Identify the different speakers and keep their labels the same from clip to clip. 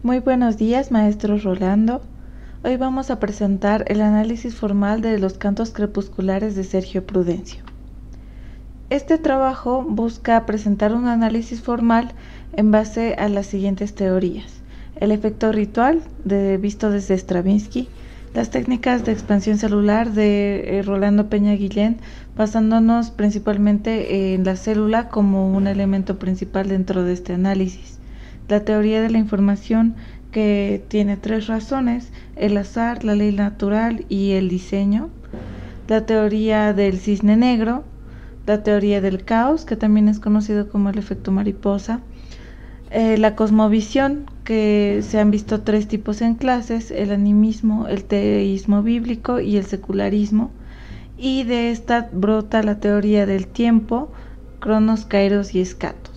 Speaker 1: Muy buenos días, maestro Rolando. Hoy vamos a presentar el análisis formal de los cantos crepusculares de Sergio Prudencio. Este trabajo busca presentar un análisis formal en base a las siguientes teorías: el efecto ritual, visto desde Stravinsky, las técnicas de expansión celular de Rolando Peña Guillén, basándonos principalmente en la célula como un elemento principal dentro de este análisis, la teoría de la información, que tiene tres razones: el azar, la ley natural y el diseño; la teoría del cisne negro; la teoría del caos, que también es conocido como el efecto mariposa; la cosmovisión, que se han visto tres tipos en clases: el animismo, el teísmo bíblico y el secularismo; y de esta brota la teoría del tiempo, cronos, kairos y escatos.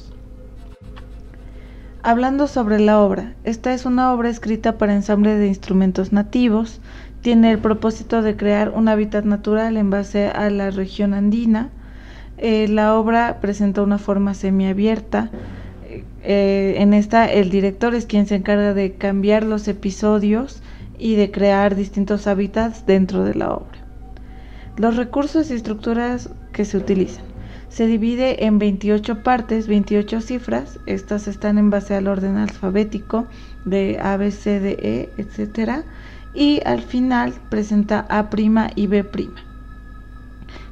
Speaker 1: Hablando sobre la obra, esta es una obra escrita para ensamble de instrumentos nativos. Tiene el propósito de crear un hábitat natural en base a la región andina. La obra presenta una forma semiabierta. En esta, el director es quien se encarga de cambiar los episodios y de crear distintos hábitats dentro de la obra. Los recursos y estructuras que se utilizan: se divide en 28 partes, 28 cifras. Estas están en base al orden alfabético de A, B, C, D, E, etc. Y al final presenta A' y B'.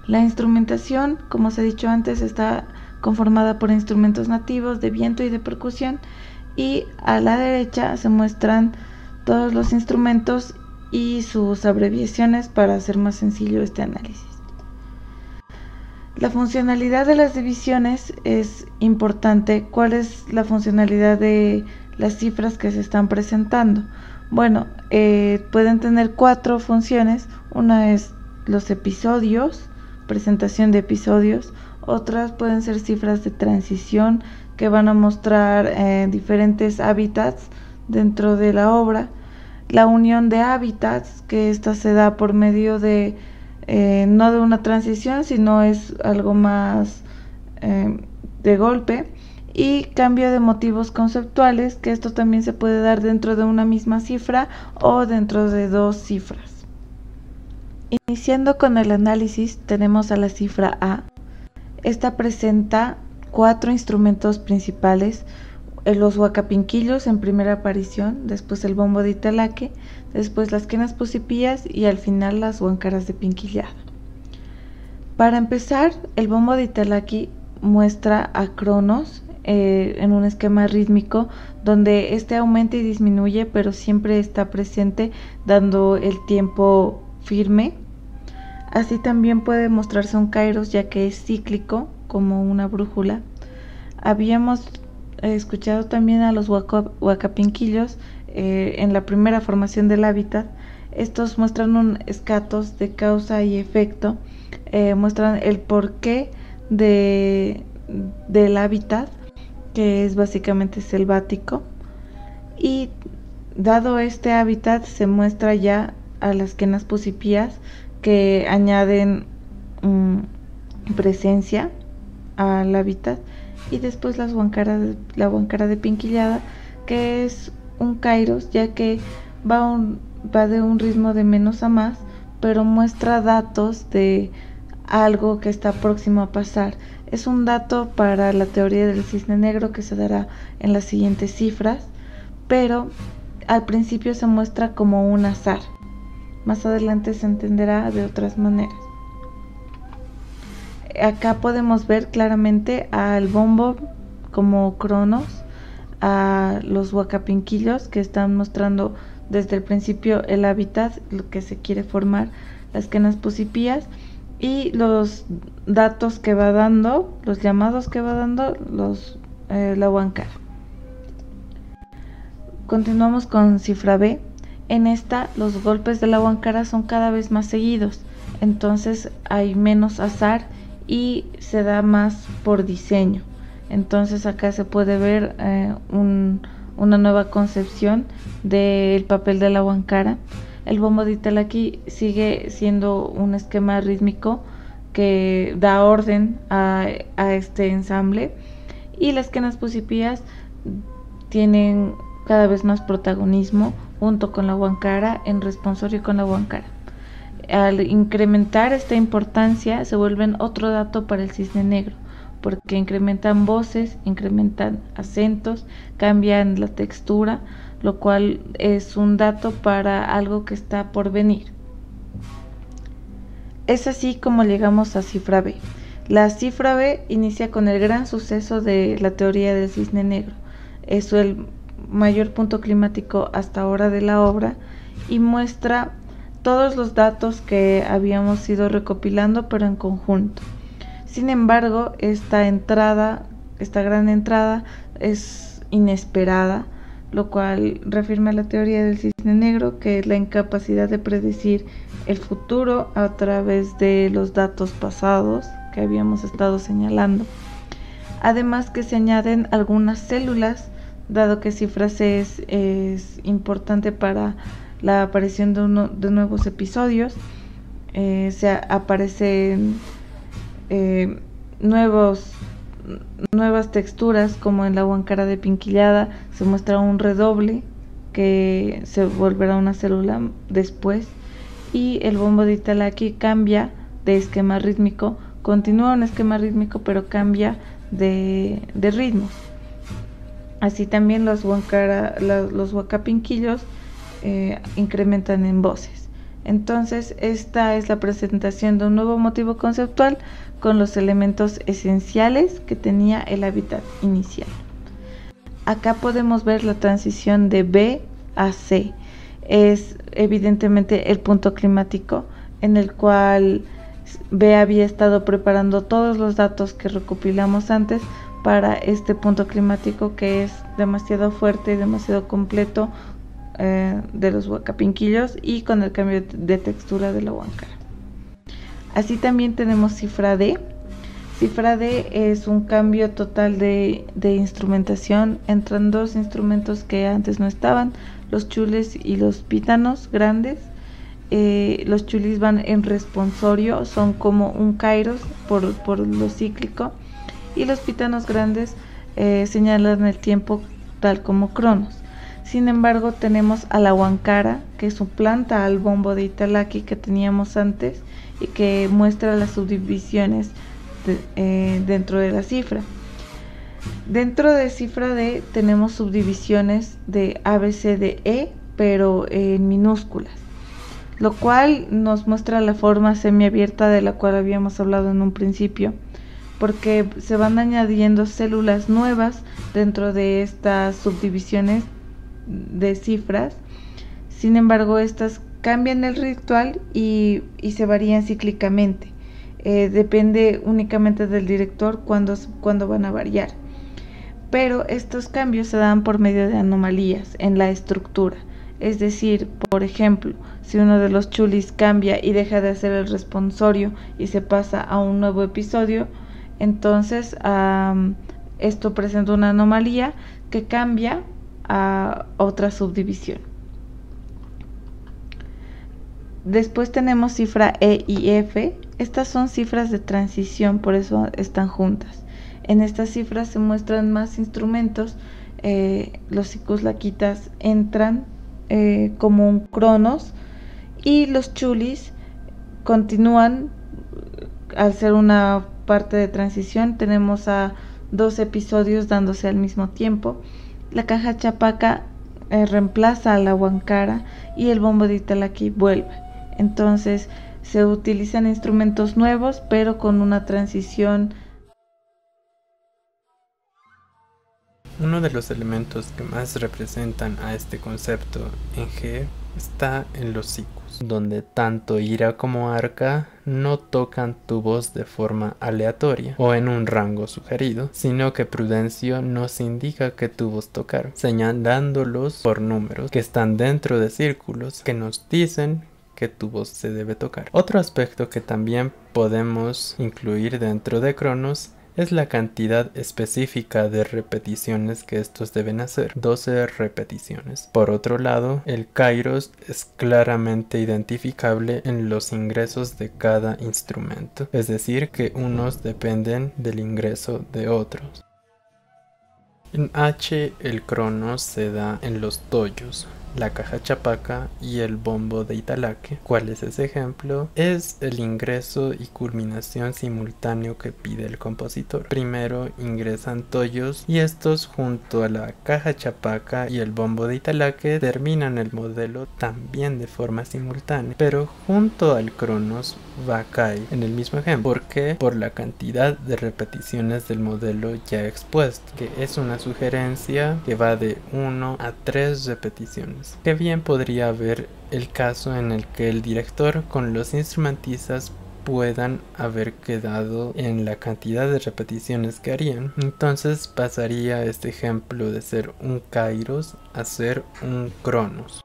Speaker 1: La instrumentación, como se ha dicho antes, está conformada por instrumentos nativos de viento y de percusión, y a la derecha se muestran todos los instrumentos y sus abreviaciones para hacer más sencillo este análisis. La funcionalidad de las divisiones es importante. ¿Cuál es la funcionalidad de las cifras que se están presentando? Bueno, pueden tener 4 funciones. Una es los episodios, presentación de episodios. Otras pueden ser cifras de transición, que van a mostrar diferentes hábitats dentro de la obra. La unión de hábitats, que esta se da por medio de no de una transición, sino es algo más de golpe. Y cambio de motivos conceptuales, que esto también se puede dar dentro de una misma cifra o dentro de 2 cifras. Iniciando con el análisis, tenemos a la cifra A. Esta presenta 4 instrumentos principales: los huacapinquillos en primera aparición, después el bombo de Italaque, después las quenas pusipías y al final las huancaras de pinquillada. Para empezar, el bombo de Italaque muestra a Cronos en un esquema rítmico donde este aumenta y disminuye, pero siempre está presente dando el tiempo firme. Así también puede mostrarse un kairos, ya que es cíclico como una brújula. Habíamos escuchado también a los huacapinquillos en la primera formación del hábitat. Estos muestran un escatos de causa y efecto, muestran el porqué del hábitat, que es básicamente selvático, y dado este hábitat se muestra ya a las quenas pusipías, que añaden presencia al hábitat, y después la huancara de pinquillada, que es un kairos, ya que va de un ritmo de menos a más, pero muestra datos de algo que está próximo a pasar. Es un dato para la teoría del cisne negro, que se dará en las siguientes cifras, pero al principio se muestra como un azar. Más adelante se entenderá de otras maneras. Acá podemos ver claramente al bombo como cronos, a los huacapinquillos, que están mostrando desde el principio el hábitat, lo que se quiere formar, las quenas pusipías, y los datos que va dando, los llamados que va dando la huancara. Continuamos con cifra B. En esta, los golpes de la huancara son cada vez más seguidos, entonces hay menos azar y se da más por diseño. Entonces acá se puede ver una nueva concepción del papel de la huancara. El bombo de Italaque sigue siendo un esquema rítmico que da orden a este ensamble, y las quenas pusipías tienen cada vez más protagonismo junto con la huancara en responsorio con la huancara. Al incrementar esta importancia se vuelven otro dato para el cisne negro, porque incrementan voces, incrementan acentos, cambian la textura, lo cual es un dato para algo que está por venir. Es así como llegamos a cifra B. La cifra B inicia con el gran suceso de la teoría del cisne negro. Es el mayor punto climático hasta ahora de la obra y muestra todos los datos que habíamos ido recopilando pero en conjunto. Sin embargo, esta gran entrada es inesperada, lo cual reafirma la teoría del cisne negro, que es la incapacidad de predecir el futuro a través de los datos pasados que habíamos estado señalando. Además que se añaden algunas células, dado que cifra C es importante para la aparición de nuevos episodios. Aparecen nuevas texturas, como en la huancara de Pinquillada se muestra un redoble que se volverá una célula después, y el bombo de Italaki cambia de esquema rítmico, continúa un esquema rítmico pero cambia de ritmos. Así también los huacapinquillos incrementan en voces. Entonces, esta es la presentación de un nuevo motivo conceptual con los elementos esenciales que tenía el hábitat inicial. Acá podemos ver la transición de B a C. Es evidentemente el punto climático en el cual B había estado preparando todos los datos que recopilamos antes para este punto climático, que es demasiado fuerte y demasiado completo de los huacapinquillos, y con el cambio de textura de la huancara. Así también tenemos cifra D. Cifra D es un cambio total de instrumentación. Entran dos instrumentos que antes no estaban, los chules y los pítanos grandes. Los chulis van en responsorio, son como un kairos por lo cíclico, y los pítanos grandes señalan el tiempo tal como cronos. Sin embargo, tenemos a la huancara, que suplanta al bombo de Italaki que teníamos antes y que muestra las subdivisiones dentro de la cifra. Dentro de cifra D tenemos subdivisiones de A, B, C, D, E, pero en minúsculas, lo cual nos muestra la forma semiabierta de la cual habíamos hablado en un principio, porque se van añadiendo células nuevas dentro de estas subdivisiones de cifras. Sin embargo, estas cambian el ritual y se varían cíclicamente. Depende únicamente del director cuándo van a variar. Pero estos cambios se dan por medio de anomalías en la estructura. Es decir, por ejemplo, si uno de los chulis cambia y deja de hacer el responsorio y se pasa a un nuevo episodio, entonces esto presenta una anomalía que cambia a otra subdivisión. Después tenemos cifra E y F. Estas son cifras de transición, por eso están juntas. En estas cifras se muestran más instrumentos. Los sicuslaquitas entran como un cronos, y los chulis continúan al ser una parte de transición. Tenemos a dos episodios dándose al mismo tiempo. La caja chapaca reemplaza a la huancara y el bombo de Italaki vuelve. Entonces se utilizan instrumentos nuevos pero con una transición.
Speaker 2: Uno de los elementos que más representan a este concepto en G está en los sikus, donde tanto Ira como Arca no tocan tubos de forma aleatoria o en un rango sugerido, sino que Prudencio nos indica qué tubos tocar, señalándolos por números que están dentro de círculos que nos dicen qué tubos se debe tocar. Otro aspecto que también podemos incluir dentro de Cronos es la cantidad específica de repeticiones que estos deben hacer, 12 repeticiones. Por otro lado, el kairos es claramente identificable en los ingresos de cada instrumento, es decir, que unos dependen del ingreso de otros. En H el cronos se da en los toyos, la caja chapaca y el bombo de Italaque. ¿Cuál es ese ejemplo? Es el ingreso y culminación simultáneo que pide el compositor. Primero ingresan toyos y estos junto a la caja chapaca y el bombo de Italaque terminan el modelo también de forma simultánea, pero junto al cronos va Kai en el mismo ejemplo. ¿Por qué? Por la cantidad de repeticiones del modelo ya expuesto, que es una sugerencia que va de 1 a 3 repeticiones. Que bien podría haber el caso en el que el director con los instrumentistas puedan haber quedado en la cantidad de repeticiones que harían. Entonces pasaría este ejemplo de ser un kairos a ser un cronos.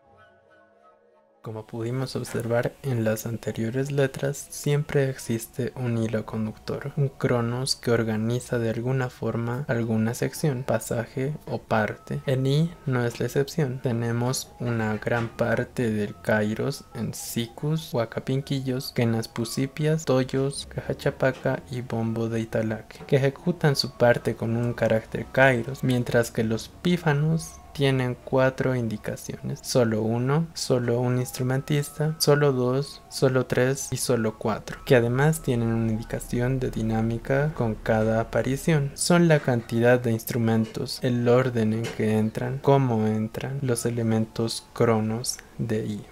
Speaker 2: Como pudimos observar en las anteriores letras, siempre existe un hilo conductor, un cronos que organiza de alguna forma alguna sección, pasaje o parte. En I no es la excepción. Tenemos una gran parte del kairos en sicus, huacapinquillos, quenas pusipias, toyos, caja chapaca y bombo de Italaque, que ejecutan su parte con un carácter kairos, mientras que los pífanos tienen 4 indicaciones, solo uno, solo un instrumentista, solo 2, solo 3 y solo 4, que además tienen una indicación de dinámica con cada aparición. Son la cantidad de instrumentos, el orden en que entran, cómo entran, los elementos cronos de I.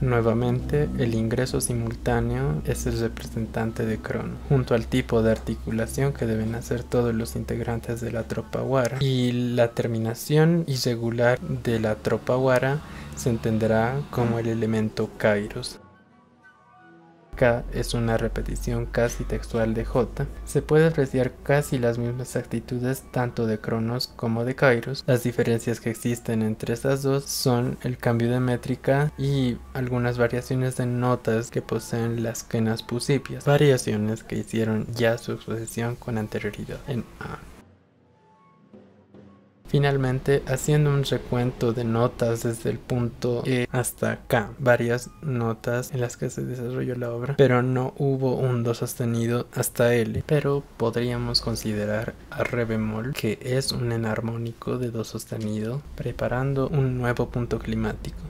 Speaker 2: Nuevamente, el ingreso simultáneo es el representante de crono, junto al tipo de articulación que deben hacer todos los integrantes de la tropa Wara, y la terminación irregular de la tropa Wara se entenderá como el elemento kairos. K es una repetición casi textual de J. Se puede apreciar casi las mismas actitudes tanto de cronos como de kairos. Las diferencias que existen entre estas dos son el cambio de métrica y algunas variaciones de notas que poseen las quenas pusipias, variaciones que hicieron ya su exposición con anterioridad en A. Finalmente, haciendo un recuento de notas desde el punto E hasta K, varias notas en las que se desarrolló la obra, pero no hubo un do sostenido hasta L, pero podríamos considerar a re bemol, que es un enarmónico de do sostenido, preparando un nuevo punto climático.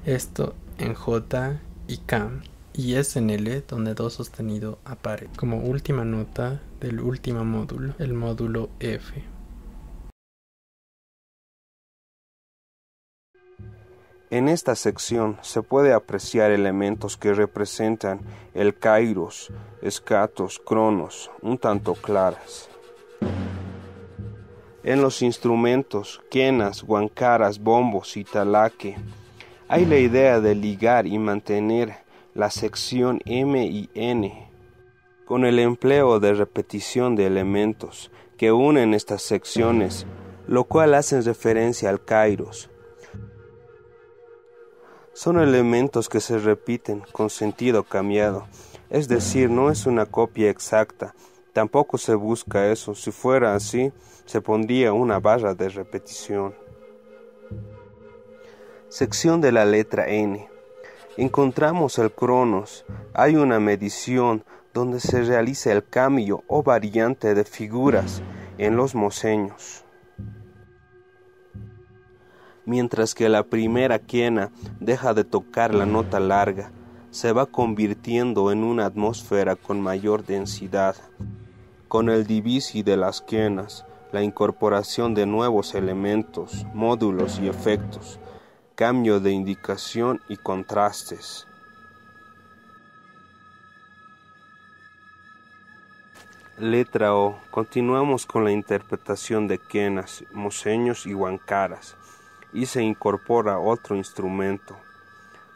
Speaker 2: Esto en J y K, y es en L donde do sostenido aparece como última nota del último módulo, el módulo F.
Speaker 3: En esta sección se puede apreciar elementos que representan el kairos, escatos, cronos, un tanto claras. En los instrumentos, quenas, huancaras, bombos y talaque, hay la idea de ligar y mantener la sección M y N, con el empleo de repetición de elementos que unen estas secciones, lo cual hace referencia al kairos. Son elementos que se repiten con sentido cambiado, es decir, no es una copia exacta, tampoco se busca eso. Si fuera así, se pondría una barra de repetición. Sección de la letra N. Encontramos el cronos, hay una medición donde se realiza el cambio o variante de figuras en los moseños. Mientras que la primera quena deja de tocar la nota larga, se va convirtiendo en una atmósfera con mayor densidad. Con el divisi de las quenas, la incorporación de nuevos elementos, módulos y efectos, cambio de indicación y contrastes. Letra O. Continuamos con la interpretación de quenas, moseños y huancaras, y se incorpora otro instrumento,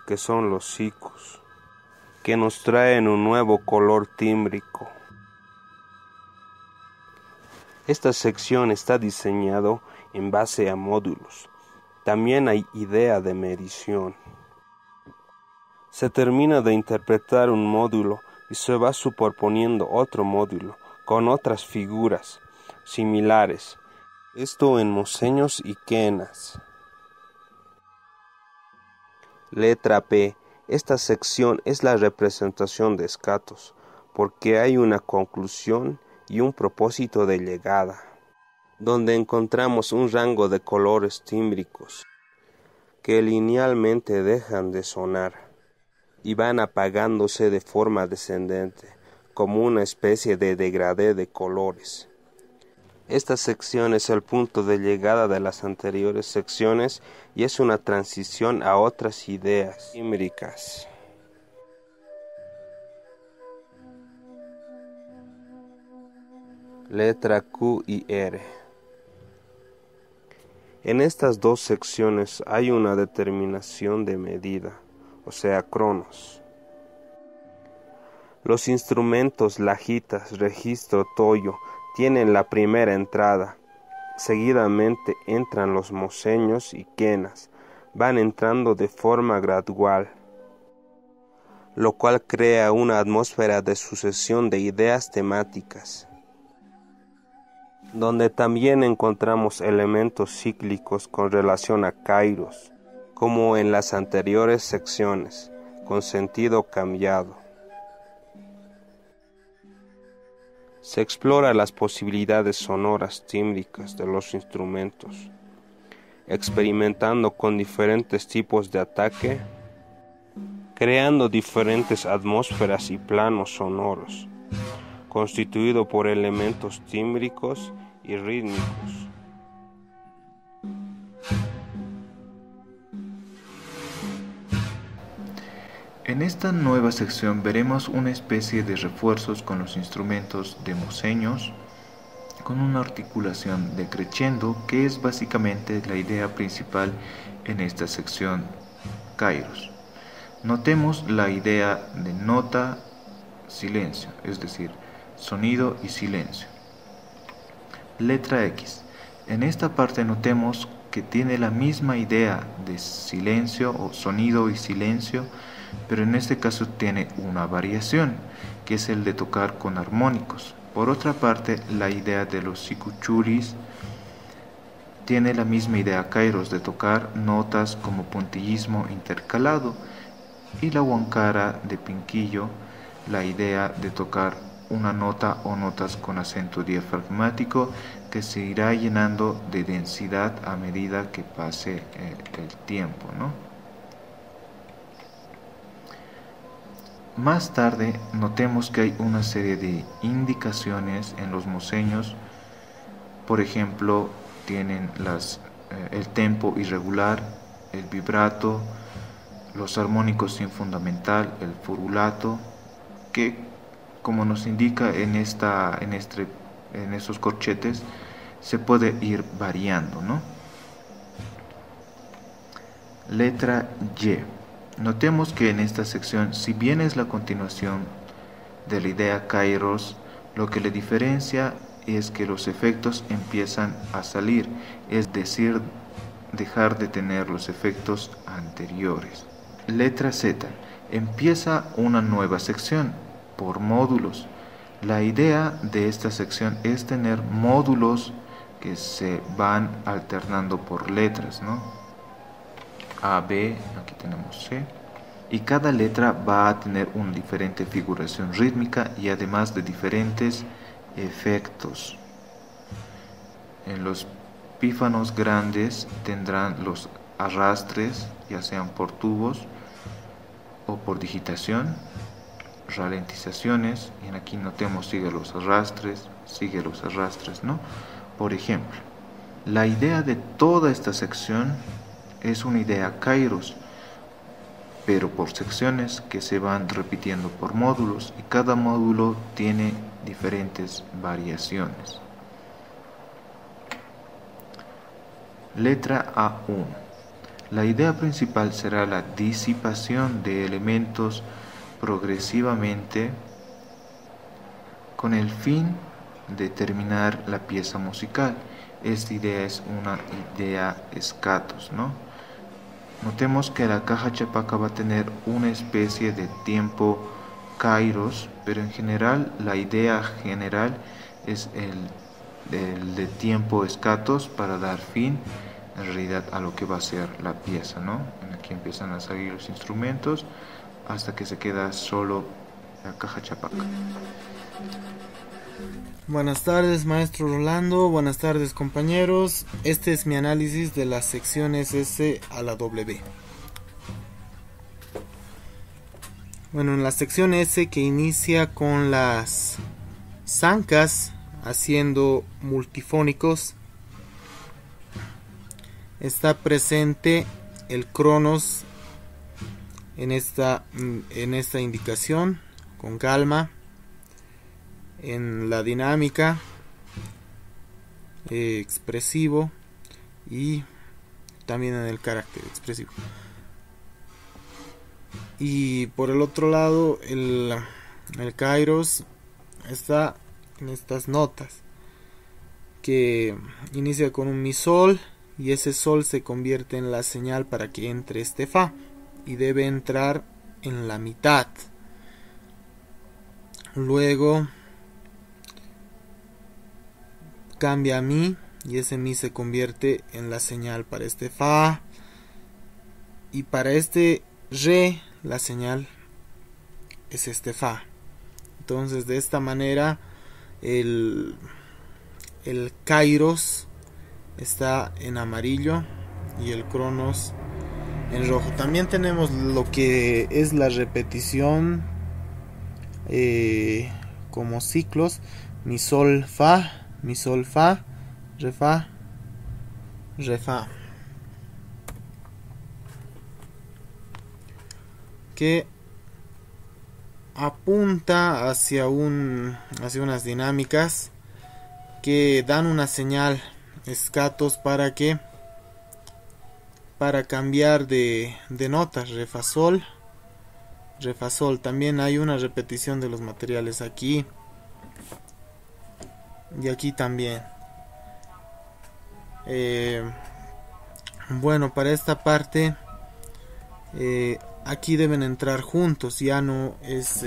Speaker 3: que son los sicus, que nos traen un nuevo color tímbrico. Esta sección está diseñado en base a módulos. También hay idea de medición. Se termina de interpretar un módulo y se va superponiendo otro módulo con otras figuras similares, esto en moseños y quenas. Letra P. Esta sección es la representación de escatos, porque hay una conclusión y un propósito de llegada, donde encontramos un rango de colores tímbricos que linealmente dejan de sonar y van apagándose de forma descendente, como una especie de degradé de colores. Esta sección es el punto de llegada de las anteriores secciones y es una transición a otras ideas tímbricas. Letra Q y R. En estas dos secciones hay una determinación de medida, o sea, cronos. Los instrumentos lajitas, registro, toyo tienen la primera entrada. Seguidamente entran los moseños y quenas. Van entrando de forma gradual, lo cual crea una atmósfera de sucesión de ideas temáticas, donde también encontramos elementos cíclicos con relación a kairos, como en las anteriores secciones, con sentido cambiado. Se explora las posibilidades sonoras tímbricas de los instrumentos, experimentando con diferentes tipos de ataque, creando diferentes atmósferas y planos sonoros, constituido por elementos tímbricos y rítmicos.
Speaker 4: En esta nueva sección veremos una especie de refuerzos con los instrumentos de moseños, con una articulación de crescendo, que es básicamente la idea principal en esta sección kairos. Notemos la idea de nota, silencio, es decir, sonido y silencio. Letra X. En esta parte notemos que tiene la misma idea de silencio o sonido y silencio, pero en este caso tiene una variación, que es el de tocar con armónicos. Por otra parte, la idea de los sikuchuris tiene la misma idea kairos de tocar notas como puntillismo intercalado, y la huancara de Pinquillo, la idea de tocar una nota o notas con acento diafragmático que se irá llenando de densidad a medida que pase el tiempo, ¿no? Más tarde notemos que hay una serie de indicaciones en los moseños. Por ejemplo, tienen el tempo irregular, el vibrato, los armónicos sin fundamental, el furulato, que como nos indica en esos corchetes se puede ir variando, ¿no? Letra Y. Notemos que en esta sección, si bien es la continuación de la idea kairos, lo que le diferencia es que los efectos empiezan a salir, es decir, dejar de tener los efectos anteriores. Letra Z. Empieza una nueva sección por módulos. La idea de esta sección es tener módulos que se van alternando por letras, ¿no? A, B, aquí tenemos C, y cada letra va a tener una diferente figuración rítmica y además de diferentes efectos. En los pífanos grandes tendrán los arrastres, ya sean por tubos o por digitación, ralentizaciones, y aquí notemos sigue los arrastres, ¿no? Por ejemplo, la idea de toda esta sección es una idea kairos, pero por secciones que se van repitiendo por módulos, y cada módulo tiene diferentes variaciones. Letra A1. La idea principal será la disipación de elementos progresivamente con el fin de terminar la pieza musical. Esta idea es una idea escatos, ¿no? Notemos que la caja chapaca va a tener una especie de tiempo kairos, pero en general la idea general es el de tiempo escatos para dar fin en realidad a lo que va a ser la pieza, ¿no? Aquí empiezan a salir los instrumentos hasta que se queda solo la caja chapaca.
Speaker 5: Buenas tardes, maestro Rolando. Buenas tardes, compañeros. Este es mi análisis de las secciones S a la W. Bueno, en la sección S, que inicia con las zancas haciendo multifónicos, está presente el cronos en esta indicación con calma. En la dinámica, expresivo, y también en el carácter expresivo. Y por el otro lado, el kairos está en estas notas, que inicia con un mi sol, y ese sol se convierte en la señal para que entre este fa, y debe entrar en la mitad. Luego cambia a mi, y ese mi se convierte en la señal para este fa, y para este re la señal es este fa. Entonces de esta manera el kairos está en amarillo y el cronos en rojo. También tenemos lo que es la repetición como ciclos: mi sol fa, re fa, re fa, que apunta hacia unas dinámicas que dan una señal escatos para cambiar de notas: re fa sol, re fa sol. También hay una repetición de los materiales aquí y aquí también. Bueno, para esta parte aquí deben entrar juntos, ya no es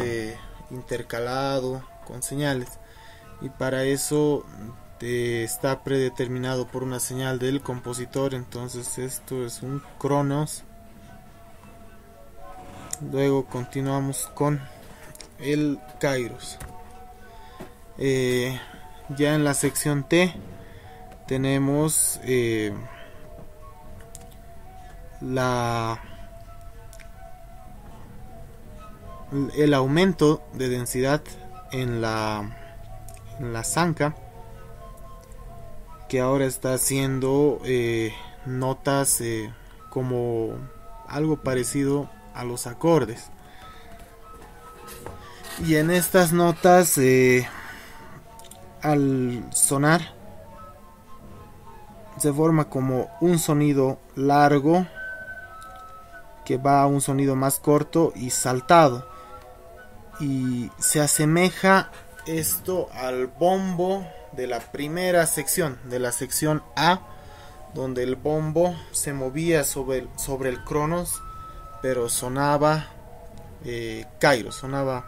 Speaker 5: intercalado con señales, y para eso está predeterminado por una señal del compositor. Entonces esto es un cronos. Luego continuamos con el kairos. Ya en la sección T tenemos el aumento de densidad en la zanca, que ahora está haciendo notas como algo parecido a los acordes. Y en estas notas, al sonar, se forma como un sonido largo que va a un sonido más corto y saltado, y se asemeja esto al bombo de la primera sección, de la sección A, donde el bombo se movía sobre el cronos, pero sonaba kairos, sonaba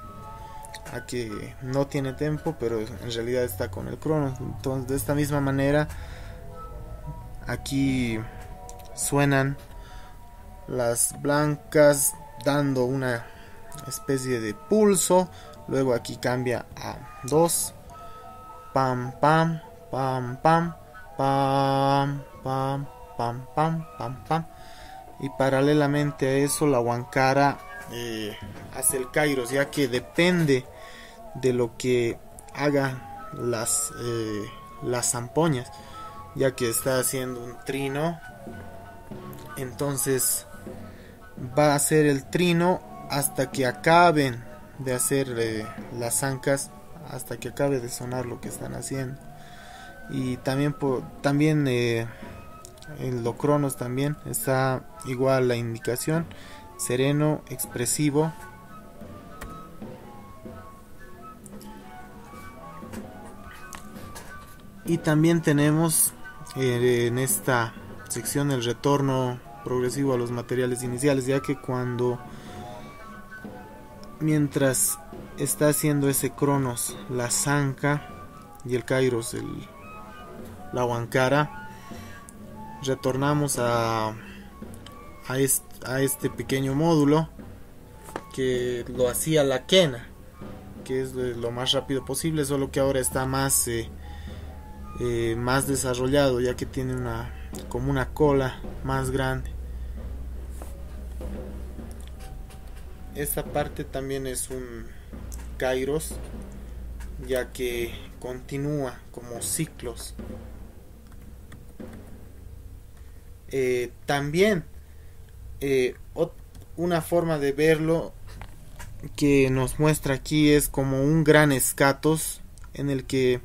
Speaker 5: a que no tiene tempo, pero en realidad está con el cronos. Entonces de esta misma manera aquí suenan las blancas dando una especie de pulso. Luego aquí cambia a 2, pam pam pam pam pam pam pam pam pam pam, y paralelamente a eso la huancara hace el kairos, ya que depende de lo que hagan las zampoñas, ya que está haciendo un trino. Entonces va a hacer el trino hasta que acaben de hacer las zancas, hasta que acabe de sonar lo que están haciendo. Y también en los cronos también está igual la indicación: sereno, expresivo. Y también tenemos en esta sección el retorno progresivo a los materiales iniciales, ya que mientras está haciendo ese cronos la zanca y el kairos la huancara, retornamos a este pequeño módulo que lo hacía la quena. que es lo más rápido posible, solo que ahora está más desarrollado, ya que tiene como una cola más grande. Esta parte también es un kairos, ya que continúa como ciclos. También una forma de verlo que nos muestra aquí es como un gran escatos, en el que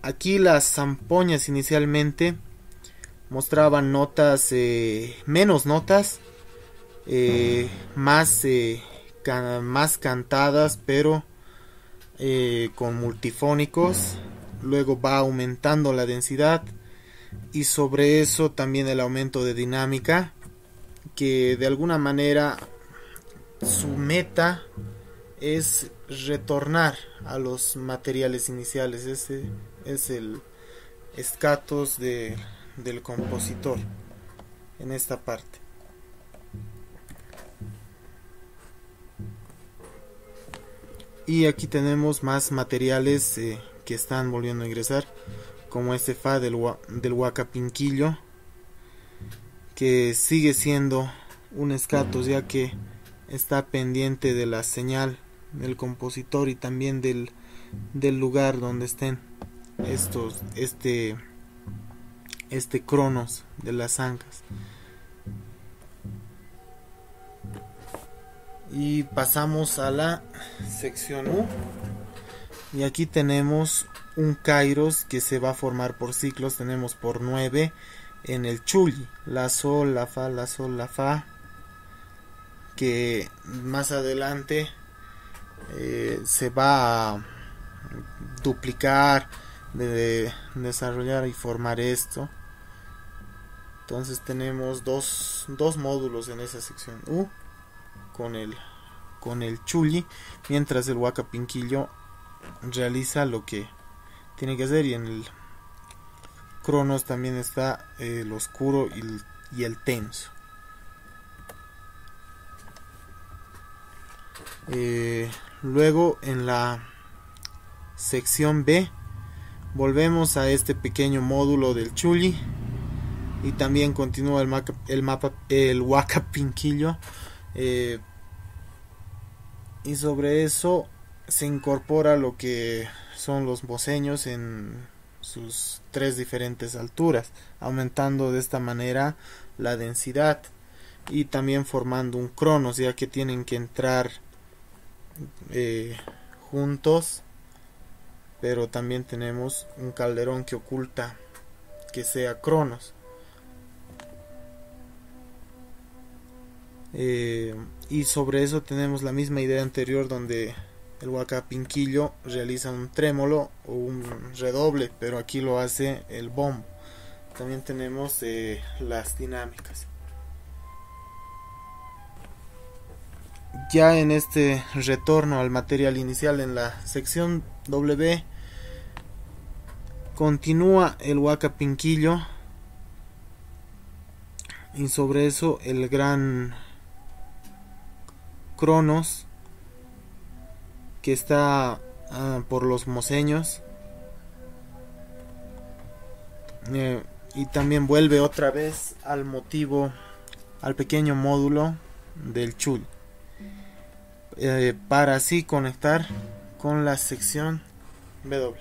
Speaker 5: aquí las zampoñas inicialmente mostraban notas, menos notas, más cantadas, pero con multifónicos. Luego va aumentando la densidad, y sobre eso también el aumento de dinámica, que de alguna manera su meta es retornar a los materiales iniciales. Ese es el escatos del compositor en esta parte. Y aquí tenemos más materiales que están volviendo a ingresar, como este fa del huacapinquillo, que sigue siendo un escatos, ya que está pendiente de la señal del compositor y también del lugar donde estén este cronos de las ancas. Y pasamos a la sección U, y aquí tenemos un kairos que se va a formar por ciclos. Tenemos por 9 en el chulli, la sol, la fa, la sol, la fa, que más adelante se va a duplicar, desarrollar y formar esto. Entonces tenemos dos módulos en esa sección U con el chulli, mientras el huacapinquillo realiza lo que tiene que hacer. Y en el cronos también está el oscuro y el tenso. Luego en la sección B volvemos a este pequeño módulo del chulli, y también continúa el huacapinquillo, y sobre eso se incorpora lo que son los moseños en sus 3 diferentes alturas, aumentando de esta manera la densidad y también formando un cronos, ya que tienen que entrar juntos, pero también tenemos un calderón que oculta que sea cronos. Y sobre eso tenemos la misma idea anterior, donde el huacapinquillo realiza un trémolo o un redoble, pero aquí lo hace el bombo. También tenemos las dinámicas. Ya en este retorno al material inicial, en la sección W, continúa el huacapinquillo, y sobre eso el gran cronos, que está por los moseños, y también vuelve otra vez al motivo, al pequeño módulo del chul, para así conectar con la sección W.